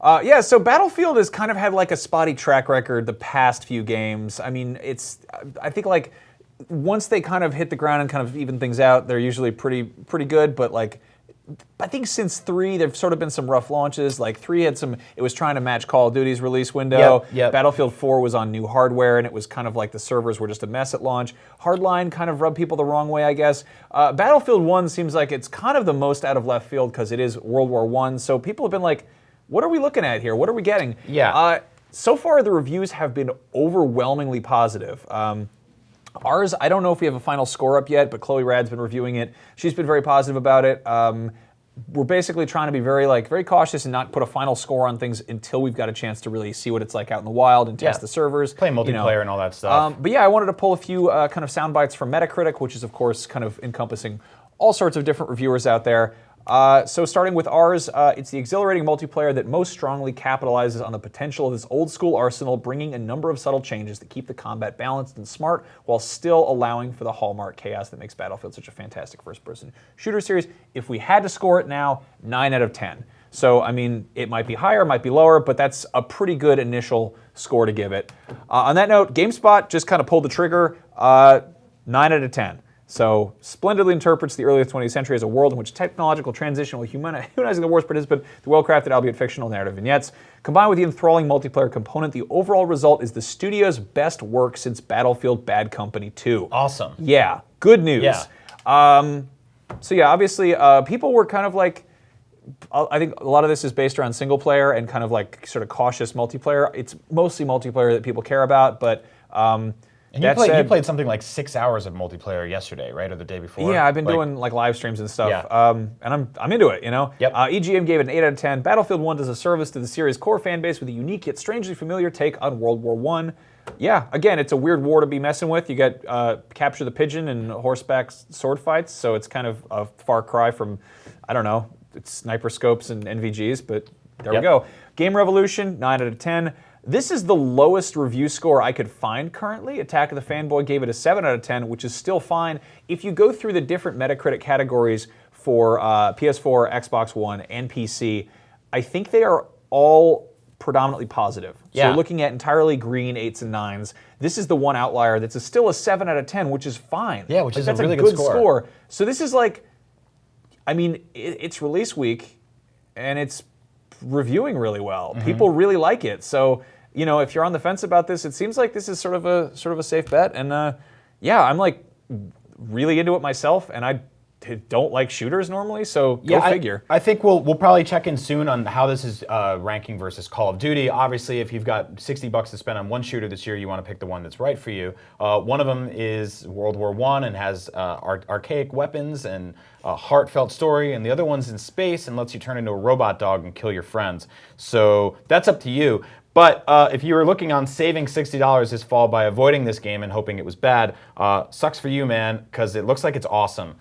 Yeah, so Battlefield has kind of had like a spotty track record the past few games. I mean, I think like once they kind of hit the ground and kind of even things out, they're usually pretty good. But like, I think since 3, there've sort of been some rough launches. Like 3 had it was trying to match Call of Duty's release window. Yep. Battlefield 4 was on new hardware, and it was kind of like the servers were just a mess at launch. Hardline kind of rubbed people the wrong way, I guess. Battlefield 1 seems like it's kind of the most out of left field because it is World War I. So people have been like, what are we looking at here? What are we getting? Yeah. So far, the reviews have been overwhelmingly positive. Ours, I don't know if we have a final score up yet, but Chloe Rad's been reviewing it. She's been very positive about it. We're basically trying to be very cautious and not put a final score on things until we've got a chance to really see what it's like out in the wild and test the servers. Play multiplayer and all that stuff. But yeah, I wanted to pull a few kind of sound bites from Metacritic, which is of course kind of encompassing all sorts of different reviewers out there. So starting with ours, it's the exhilarating multiplayer that most strongly capitalizes on the potential of this old-school arsenal, bringing a number of subtle changes that keep the combat balanced and smart while still allowing for the hallmark chaos that makes Battlefield such a fantastic first-person shooter series. If we had to score it now, 9 out of 10. So, I mean, it might be higher, might be lower, but that's a pretty good initial score to give it. On that note, GameSpot just kind of pulled the trigger, 9 out of 10. So, splendidly interprets the early 20th century as a world in which technological transition while humanizing the war's participant through well-crafted, albeit fictional, narrative vignettes. Combined with the enthralling multiplayer component, the overall result is the studio's best work since Battlefield Bad Company 2. Awesome. Yeah, good news. Yeah. So yeah, obviously, people were kind of like, I think a lot of this is based around single player and kind of like sort of cautious multiplayer. It's mostly multiplayer that people care about, but and you played something like 6 hours of multiplayer yesterday, right, or the day before? Yeah, I've been doing like live streams and stuff, and I'm into it, you know? Yep. EGM gave it an 8 out of 10. Battlefield 1 does a service to the series' core fan base with a unique yet strangely familiar take on World War I. Yeah, again, it's a weird war to be messing with. You get Capture the Pigeon and horseback sword fights, so it's kind of a far cry from, I don't know, it's sniper scopes and NVGs, but there we go. Game Revolution, 9 out of 10. This is the lowest review score I could find currently. Attack of the Fanboy gave it a 7 out of 10, which is still fine. If you go through the different Metacritic categories for PS4, Xbox One, and PC, I think they are all predominantly positive. So you're looking at entirely green 8s and 9s. This is the one outlier that's still a 7 out of 10, which is fine. Yeah, which is that's a really good score. So this is like, I mean, it's release week, and it's reviewing really well. People really like it. So, you know, if you're on the fence about this, it seems like this is sort of a safe bet. And yeah, I'm like really into it myself, and I don't like shooters normally, so go figure. I think we'll probably check in soon on how this is ranking versus Call of Duty. Obviously, if you've got $60 to spend on one shooter this year, you want to pick the one that's right for you. One of them is World War I and has archaic weapons and a heartfelt story, and the other one's in space and lets you turn into a robot dog and kill your friends. So that's up to you. But if you were looking on saving $60 this fall by avoiding this game and hoping it was bad, sucks for you, man, because it looks like it's awesome.